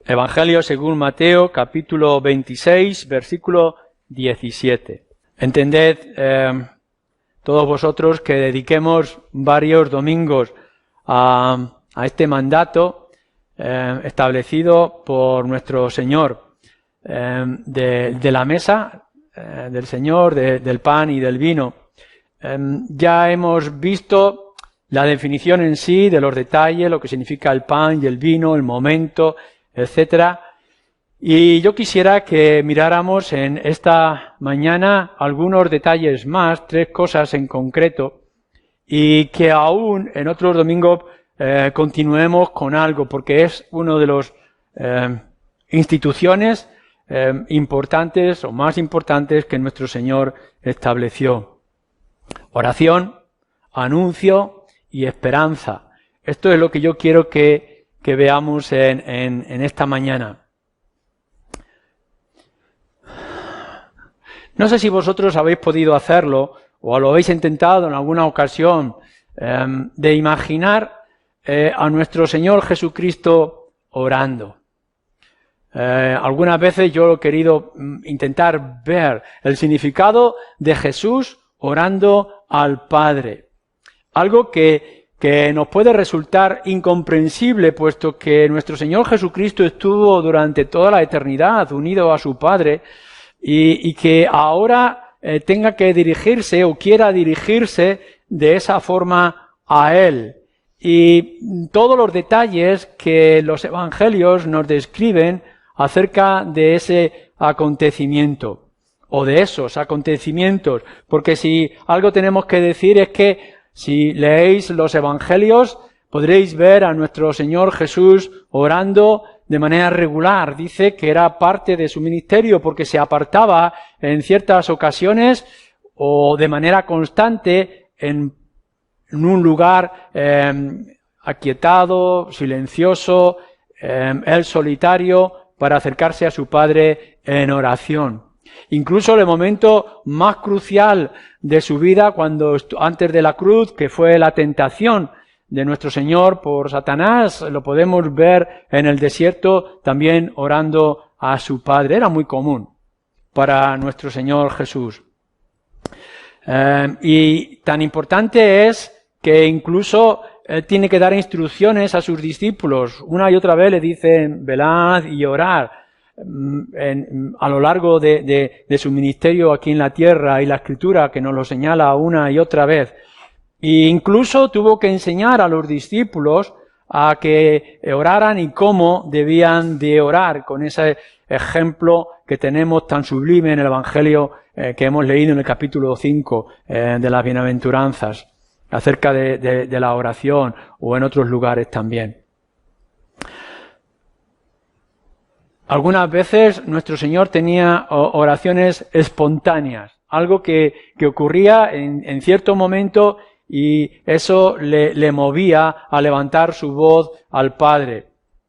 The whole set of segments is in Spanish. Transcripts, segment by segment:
Evangelio según Mateo, capítulo 26, versículo 17. Entended, todos vosotros, que dediquemos varios domingos a este mandato establecido por nuestro Señor, de la mesa del Señor, del pan y del vino. Ya hemos visto la definición en sí de los detalles, lo que significa el pan y el vino, el momento, etcétera. Y yo quisiera que miráramos en esta mañana algunos detalles más, 3 cosas en concreto, y que aún en otros domingos continuemos con algo, porque es uno de los instituciones importantes o más importantes que nuestro Señor estableció. Oración, anuncio y esperanza. Esto es lo que yo quiero que veamos en esta mañana. No sé si vosotros habéis podido hacerlo o lo habéis intentado en alguna ocasión, de imaginar a nuestro Señor Jesucristo orando. Algunas veces yo he querido intentar ver el significado de Jesús orando al Padre. Algo que nos puede resultar incomprensible, puesto que nuestro Señor Jesucristo estuvo durante toda la eternidad unido a su Padre, y que ahora tenga que dirigirse o quiera dirigirse de esa forma a Él. Y todos los detalles que los evangelios nos describen acerca de ese acontecimiento, o de esos acontecimientos, porque si algo tenemos que decir es que si leéis los evangelios podréis ver a nuestro Señor Jesús orando de manera regular. Dice que era parte de su ministerio porque se apartaba en ciertas ocasiones o de manera constante en un lugar aquietado, silencioso, él solitario, para acercarse a su Padre en oración. Incluso el momento más crucial de su vida, cuando antes de la cruz, que fue la tentación de nuestro Señor por Satanás, lo podemos ver en el desierto también orando a su Padre. Era muy común para nuestro Señor Jesús. Y tan importante es que incluso tiene que dar instrucciones a sus discípulos. Una y otra vez le dicen, velad y orad. A lo largo de su ministerio aquí en la tierra, y la Escritura que nos lo señala una y otra vez. E incluso tuvo que enseñar a los discípulos a que oraran y cómo debían de orar, con ese ejemplo que tenemos tan sublime en el Evangelio que hemos leído en el capítulo 5 de las Bienaventuranzas, acerca de la oración, o en otros lugares también. Algunas veces nuestro Señor tenía oraciones espontáneas, algo que ocurría en cierto momento, y eso le movía a levantar su voz al Padre.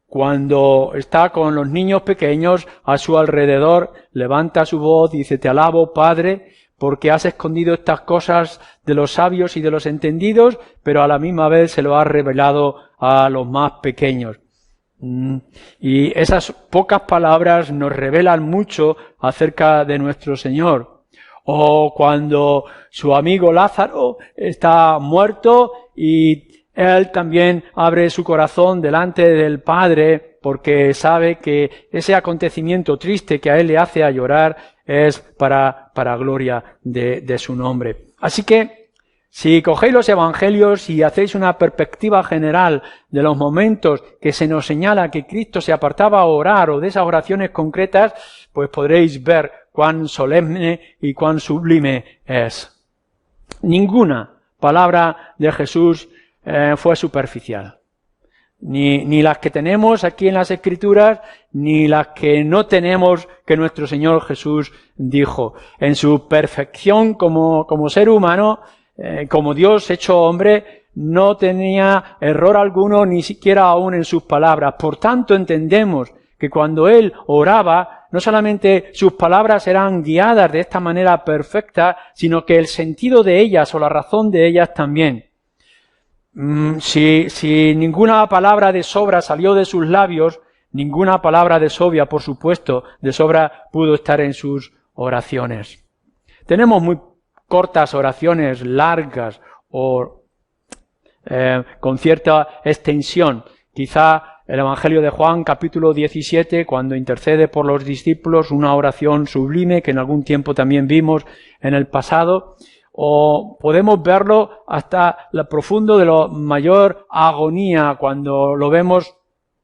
Cuando está con los niños pequeños a su alrededor, levanta su voz y dice: te alabo, Padre, porque has escondido estas cosas de los sabios y de los entendidos, pero a la misma vez se lo has revelado a los más pequeños. Y esas pocas palabras nos revelan mucho acerca de nuestro Señor. O cuando su amigo Lázaro está muerto y él también abre su corazón delante del Padre, porque sabe que ese acontecimiento triste que a él le hace a llorar es para gloria de su nombre. Así que, si cogéis los evangelios y hacéis una perspectiva general de los momentos que se nos señala que Cristo se apartaba a orar, o de esas oraciones concretas, pues podréis ver cuán solemne y cuán sublime es. Ninguna palabra de Jesús fue superficial. Ni las que tenemos aquí en las Escrituras, ni las que no tenemos que nuestro Señor Jesús dijo. En su perfección como ser humano, como Dios hecho hombre, no tenía error alguno, ni siquiera aún en sus palabras. Por tanto, entendemos que cuando Él oraba, no solamente sus palabras eran guiadas de esta manera perfecta, sino que el sentido de ellas o la razón de ellas también. Si ninguna palabra de sobra salió de sus labios, Ninguna palabra de sobra, por supuesto, de sobra pudo estar en sus oraciones. Tenemos muy cortas oraciones, largas o con cierta extensión. Quizá el Evangelio de Juan, capítulo 17, cuando intercede por los discípulos, una oración sublime que en algún tiempo también vimos en el pasado, o podemos verlo hasta lo profundo de la mayor agonía cuando lo vemos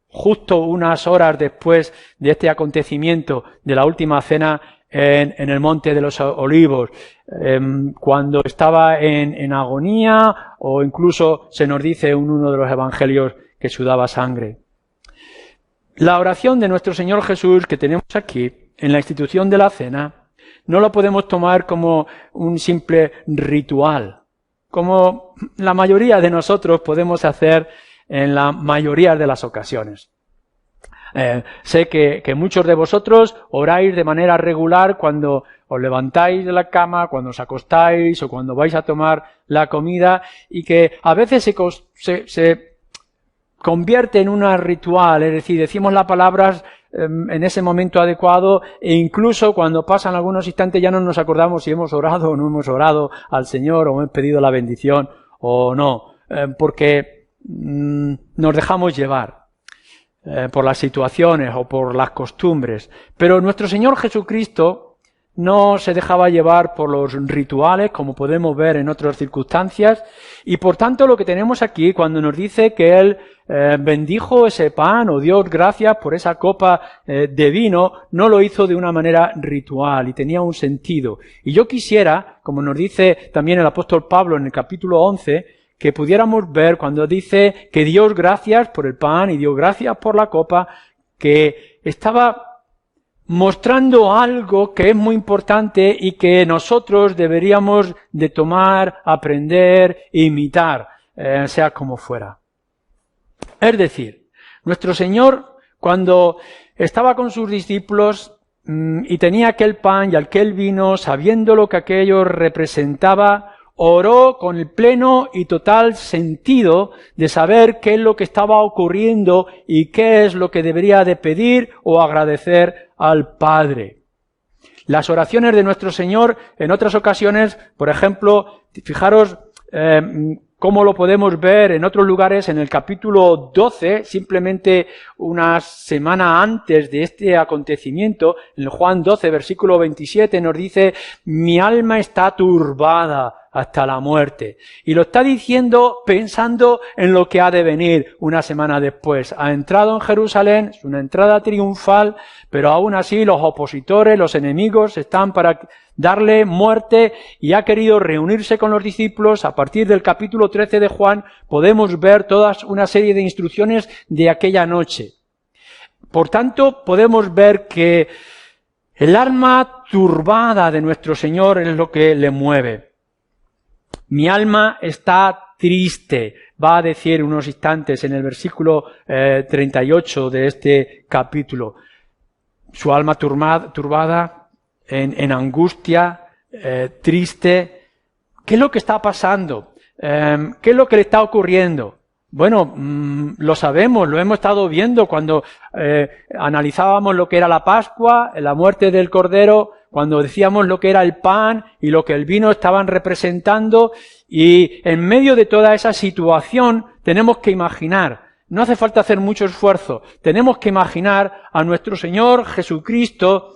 justo unas horas después de este acontecimiento de la última cena en el Monte de los Olivos, cuando estaba en agonía, o incluso se nos dice en uno de los evangelios que sudaba sangre. La oración de nuestro Señor Jesús que tenemos aquí, en la institución de la cena, no la podemos tomar como un simple ritual, como la mayoría de nosotros podemos hacer en la mayoría de las ocasiones. Sé que muchos de vosotros oráis de manera regular cuando os levantáis de la cama, cuando os acostáis o cuando vais a tomar la comida, y que a veces se convierte en un ritual, es decir, decimos las palabras en ese momento adecuado, e incluso cuando pasan algunos instantes ya no nos acordamos si hemos orado o no hemos orado al Señor, o hemos pedido la bendición o no, porque nos dejamos llevar por las situaciones o por las costumbres. Pero nuestro Señor Jesucristo no se dejaba llevar por los rituales, como podemos ver en otras circunstancias, y por tanto lo que tenemos aquí, cuando nos dice que Él bendijo ese pan o dio gracias por esa copa de vino, no lo hizo de una manera ritual y tenía un sentido. Y yo quisiera, como nos dice también el apóstol Pablo en el capítulo 11, que pudiéramos ver cuando dice que dio gracias por el pan y dio gracias por la copa, que estaba mostrando algo que es muy importante y que nosotros deberíamos de tomar, aprender e imitar, sea como fuera. Es decir, nuestro Señor, cuando estaba con sus discípulos y tenía aquel pan y aquel vino, sabiendo lo que aquello representaba, oró con el pleno y total sentido de saber qué es lo que estaba ocurriendo y qué es lo que debería de pedir o agradecer al Padre. Las oraciones de nuestro Señor en otras ocasiones, por ejemplo, fijaros cómo lo podemos ver en otros lugares, en el capítulo 12, simplemente una semana antes de este acontecimiento, en Juan 12, versículo 27, nos dice: mi alma está turbada hasta la muerte. Y lo está diciendo pensando en lo que ha de venir una semana después. Ha entrado en Jerusalén, es una entrada triunfal, pero aún así los opositores, los enemigos, están para darle muerte, y ha querido reunirse con los discípulos. A partir del capítulo 13 de Juan podemos ver toda una serie de instrucciones de aquella noche. Por tanto, podemos ver que el alma turbada de nuestro Señor es lo que le mueve. Mi alma está triste, va a decir unos instantes en el versículo 38 de este capítulo. Su alma turbada, en angustia, triste. ¿Qué es lo que está pasando? ¿Qué es lo que le está ocurriendo? Bueno, lo sabemos, lo hemos estado viendo cuando analizábamos lo que era la Pascua, la muerte del Cordero, cuando decíamos lo que era el pan y lo que el vino estaban representando, y en medio de toda esa situación tenemos que imaginar, no hace falta hacer mucho esfuerzo, tenemos que imaginar a nuestro Señor Jesucristo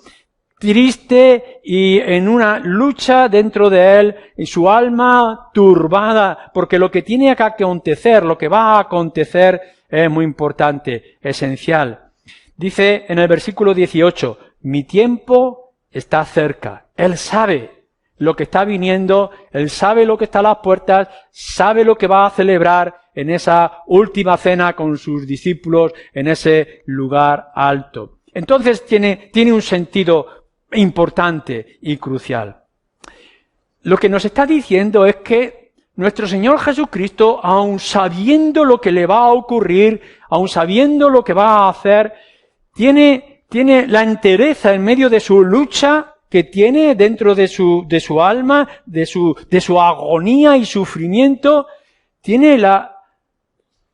triste y en una lucha dentro de Él, y su alma turbada, porque lo que tiene que acontecer, lo que va a acontecer es muy importante, esencial. Dice en el versículo 18, mi tiempo está cerca. Él sabe lo que está viniendo, Él sabe lo que está a las puertas, sabe lo que va a celebrar en esa última cena con sus discípulos en ese lugar alto. Entonces tiene un sentido importante y crucial. Lo que nos está diciendo es que nuestro Señor Jesucristo, aun sabiendo lo que le va a ocurrir, aun sabiendo lo que va a hacer, tiene la entereza en medio de su lucha que tiene dentro de su alma, de su agonía y sufrimiento, tiene la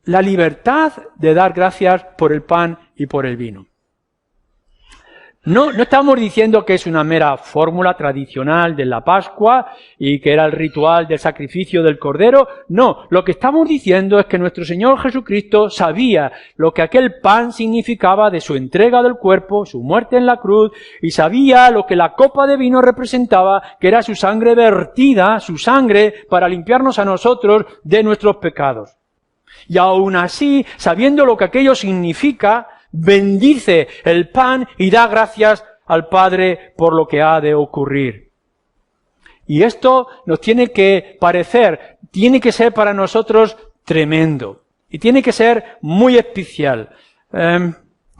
la libertad de dar gracias por el pan y por el vino. No estamos diciendo que es una mera fórmula tradicional de la Pascua y que era el ritual del sacrificio del Cordero. No, lo que estamos diciendo es que nuestro Señor Jesucristo sabía lo que aquel pan significaba de su entrega del cuerpo, su muerte en la cruz, y sabía lo que la copa de vino representaba, que era su sangre vertida, su sangre para limpiarnos a nosotros de nuestros pecados. Y aún así, sabiendo lo que aquello significa, bendice el pan y da gracias al Padre por lo que ha de ocurrir. Y esto nos tiene que parecer, tiene que ser para nosotros tremendo. Y tiene que ser muy especial.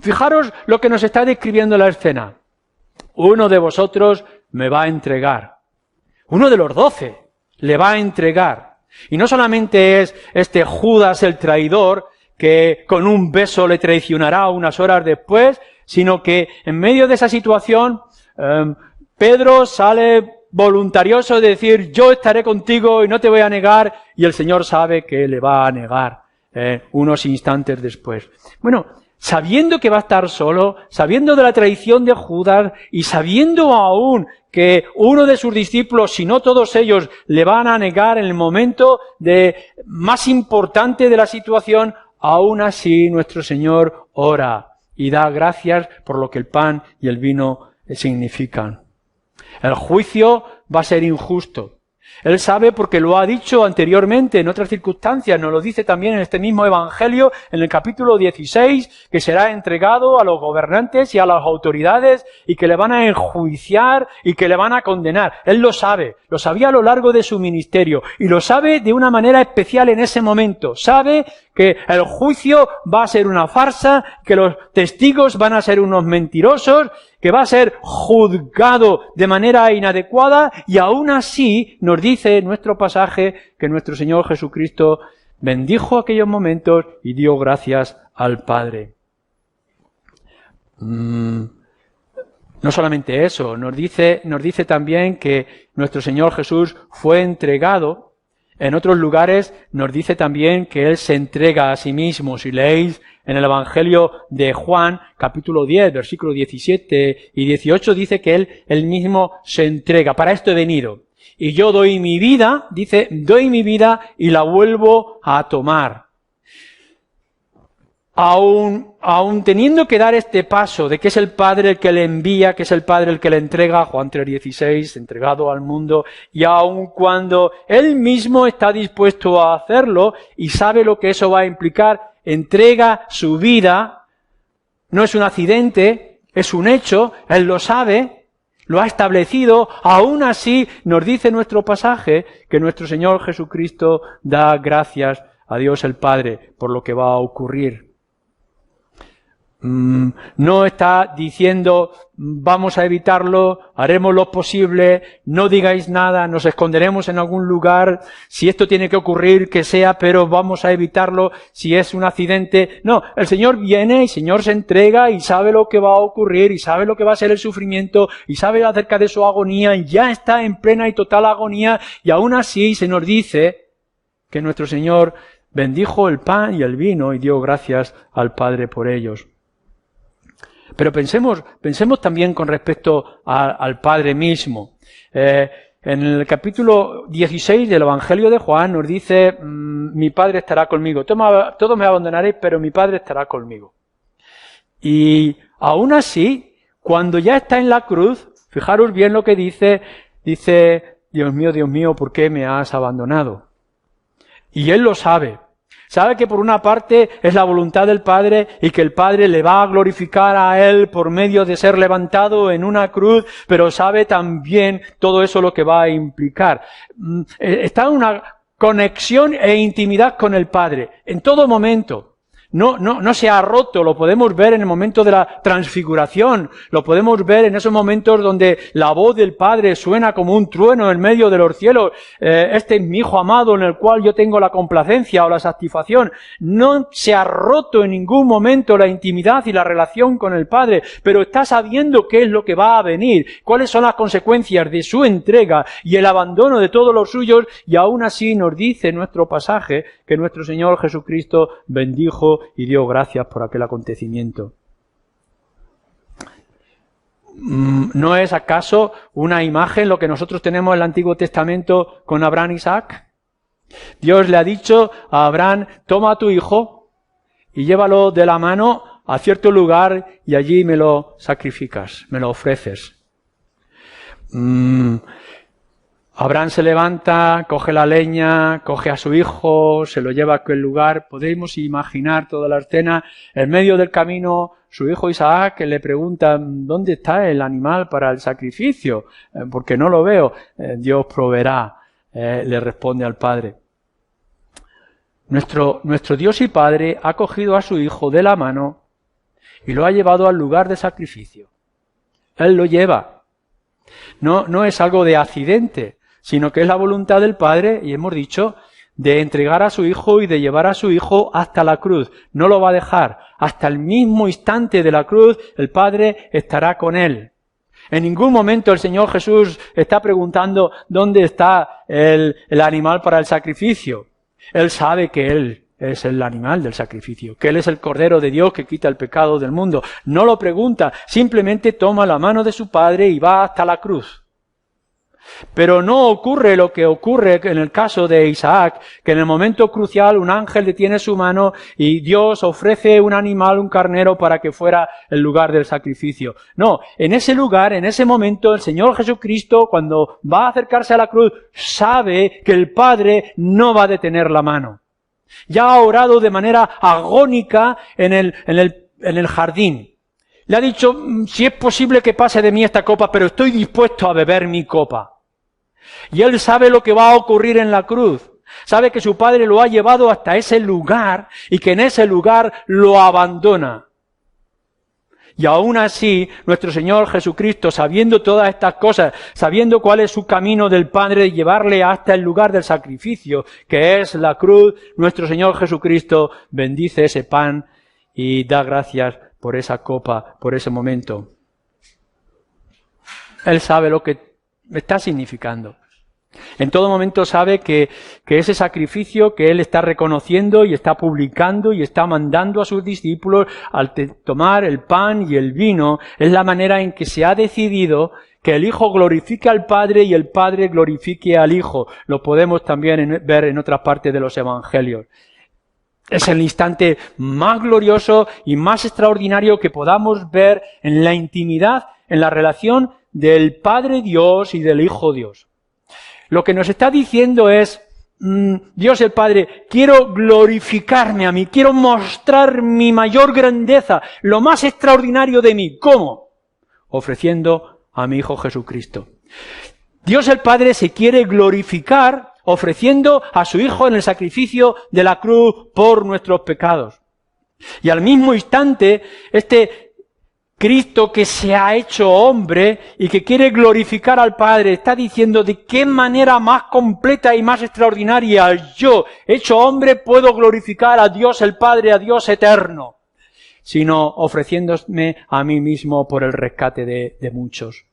Fijaros lo que nos está describiendo la escena. Uno de vosotros me va a entregar. Uno de los 12 le va a entregar. Y no solamente es este Judas el traidor, que con un beso le traicionará unas horas después, sino que en medio de esa situación, Pedro sale voluntarioso de decir, yo estaré contigo y no te voy a negar, y el Señor sabe que le va a negar unos instantes después. Bueno, sabiendo que va a estar solo, sabiendo de la traición de Judas y sabiendo aún que uno de sus discípulos, si no todos ellos, le van a negar en el momento más importante de la situación, aún así nuestro Señor ora y da gracias por lo que el pan y el vino significan. El juicio va a ser injusto. Él sabe porque lo ha dicho anteriormente en otras circunstancias, nos lo dice también en este mismo Evangelio, en el capítulo 16, que será entregado a los gobernantes y a las autoridades y que le van a enjuiciar y que le van a condenar. Él lo sabe, lo sabía a lo largo de su ministerio y lo sabe de una manera especial en ese momento. Sabe que el juicio va a ser una farsa, que los testigos van a ser unos mentirosos, que va a ser juzgado de manera inadecuada, y aún así nos dice en nuestro pasaje que nuestro Señor Jesucristo bendijo aquellos momentos y dio gracias al Padre. No solamente eso, nos dice también que nuestro Señor Jesús fue entregado. En otros lugares nos dice también que Él se entrega a sí mismo. Si leéis en el Evangelio de Juan, capítulo 10, versículos 17 y 18, dice que Él mismo se entrega. Para esto he venido. Y yo doy mi vida, dice, doy mi vida y la vuelvo a tomar. Aún teniendo que dar este paso de que es el Padre el que le envía, que es el Padre el que le entrega, Juan 3:16, entregado al mundo, y aun cuando Él mismo está dispuesto a hacerlo y sabe lo que eso va a implicar, entrega su vida, no es un accidente, es un hecho, Él lo sabe, lo ha establecido, aún así nos dice nuestro pasaje que nuestro Señor Jesucristo da gracias a Dios el Padre por lo que va a ocurrir. No está diciendo vamos a evitarlo, haremos lo posible, no digáis nada, nos esconderemos en algún lugar, si esto tiene que ocurrir, que sea, pero vamos a evitarlo, si es un accidente. No, el Señor viene, el Señor se entrega y sabe lo que va a ocurrir y sabe lo que va a ser el sufrimiento y sabe acerca de su agonía y ya está en plena y total agonía, y aún así se nos dice que nuestro Señor bendijo el pan y el vino y dio gracias al Padre por ellos. Pero pensemos también con respecto al Padre mismo. En el capítulo 16 del Evangelio de Juan nos dice, mi Padre estará conmigo. Todos me abandonaréis, pero mi Padre estará conmigo. Y aún así, cuando ya está en la cruz, fijaros bien lo que dice, Dios mío, ¿por qué me has abandonado? Y Él lo sabe. Sabe que por una parte es la voluntad del Padre y que el Padre le va a glorificar a Él por medio de ser levantado en una cruz, pero sabe también todo eso lo que va a implicar. Está en una conexión e intimidad con el Padre en todo momento. no se ha roto. Lo podemos ver en el momento de la transfiguración, lo podemos ver en esos momentos donde la voz del Padre suena como un trueno en medio de los cielos. Este es mi Hijo amado en el cual yo tengo la complacencia o la satisfacción. No se ha roto en ningún momento la intimidad y la relación con el Padre, pero está sabiendo qué es lo que va a venir, cuáles son las consecuencias de su entrega y el abandono de todos los suyos, y aún así nos dice nuestro pasaje que nuestro Señor Jesucristo bendijo y dio gracias por aquel acontecimiento. ¿No es acaso una imagen lo que nosotros tenemos en el Antiguo Testamento con Abraham e Isaac? Dios le ha dicho a Abraham, toma a tu hijo y llévalo de la mano a cierto lugar y allí me lo sacrificas, me lo ofreces. Abraham se levanta, coge la leña, coge a su hijo, se lo lleva a aquel lugar. Podemos imaginar toda la escena. En medio del camino, su hijo Isaac le pregunta, ¿dónde está el animal para el sacrificio? Porque no lo veo. Dios proveerá, le responde al padre. Nuestro Dios y Padre ha cogido a su hijo de la mano y lo ha llevado al lugar de sacrificio. Él lo lleva. No es algo de accidente, sino que es la voluntad del Padre, y hemos dicho, de entregar a su Hijo y de llevar a su Hijo hasta la cruz. No lo va a dejar. Hasta el mismo instante de la cruz, el Padre estará con él. En ningún momento el Señor Jesús está preguntando dónde está el animal para el sacrificio. Él sabe que Él es el animal del sacrificio, que Él es el Cordero de Dios que quita el pecado del mundo. No lo pregunta, simplemente toma la mano de su Padre y va hasta la cruz. Pero no ocurre lo que ocurre en el caso de Isaac, que en el momento crucial un ángel detiene su mano y Dios ofrece un animal, un carnero, para que fuera el lugar del sacrificio. No, en ese lugar, en ese momento, el Señor Jesucristo, cuando va a acercarse a la cruz, sabe que el Padre no va a detener la mano. Ya ha orado de manera agónica en el jardín. Le ha dicho, si es posible que pase de mí esta copa, pero estoy dispuesto a beber mi copa. Y él sabe lo que va a ocurrir en la cruz. Sabe que su Padre lo ha llevado hasta ese lugar y que en ese lugar lo abandona. Y aún así, nuestro Señor Jesucristo, sabiendo todas estas cosas, sabiendo cuál es su camino del Padre de llevarle hasta el lugar del sacrificio, que es la cruz, nuestro Señor Jesucristo bendice ese pan y da gracias por esa copa, por ese momento. Él sabe lo que está significando. En todo momento sabe que ese sacrificio que Él está reconociendo y está publicando y está mandando a sus discípulos al tomar el pan y el vino, es la manera en que se ha decidido que el Hijo glorifique al Padre y el Padre glorifique al Hijo. Lo podemos también ver en otras partes de los Evangelios. Es el instante más glorioso y más extraordinario que podamos ver en la intimidad, en la relación del Padre Dios y del Hijo Dios. Lo que nos está diciendo es, Dios el Padre, quiero glorificarme a mí, quiero mostrar mi mayor grandeza, lo más extraordinario de mí. ¿Cómo? Ofreciendo a mi Hijo Jesucristo. Dios el Padre se quiere glorificar ofreciendo a su Hijo en el sacrificio de la cruz por nuestros pecados. Y al mismo instante, este Cristo que se ha hecho hombre y que quiere glorificar al Padre, está diciendo de qué manera más completa y más extraordinaria yo, hecho hombre, puedo glorificar a Dios el Padre, a Dios eterno, sino ofreciéndome a mí mismo por el rescate de muchos.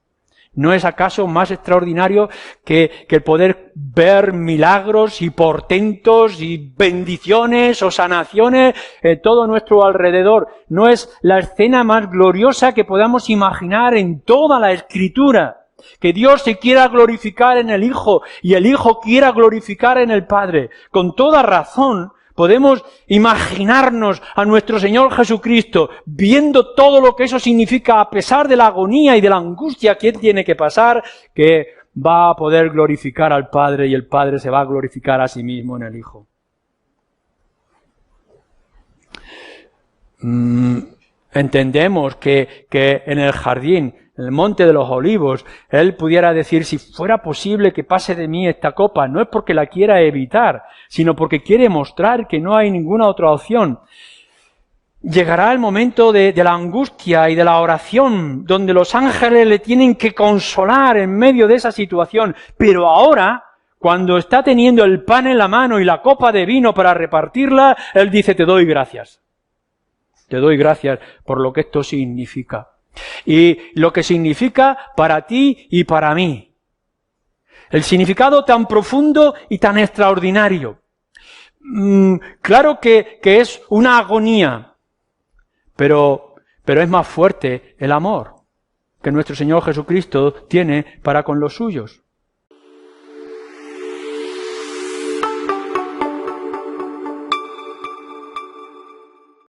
¿No es acaso más extraordinario que el poder ver milagros y portentos y bendiciones o sanaciones en todo nuestro alrededor? ¿No es la escena más gloriosa que podamos imaginar en toda la Escritura? Que Dios se quiera glorificar en el Hijo y el Hijo quiera glorificar en el Padre. Con toda razón, podemos imaginarnos a nuestro Señor Jesucristo viendo todo lo que eso significa a pesar de la agonía y de la angustia que Él tiene que pasar, que va a poder glorificar al Padre y el Padre se va a glorificar a sí mismo en el Hijo. Entendemos que en el jardín, en el monte de los olivos, Él pudiera decir, si fuera posible que pase de mí esta copa, no es porque la quiera evitar, sino porque quiere mostrar que no hay ninguna otra opción. llegará el momento de la angustia y de la oración, donde los ángeles le tienen que consolar en medio de esa situación. Pero ahora, cuando está teniendo el pan en la mano y la copa de vino para repartirla, Él dice, te doy gracias. Te doy gracias por lo que esto significa. Y lo que significa para ti y para mí. El significado tan profundo y tan extraordinario. Claro que es una agonía, pero es más fuerte el amor que nuestro Señor Jesucristo tiene para con los suyos.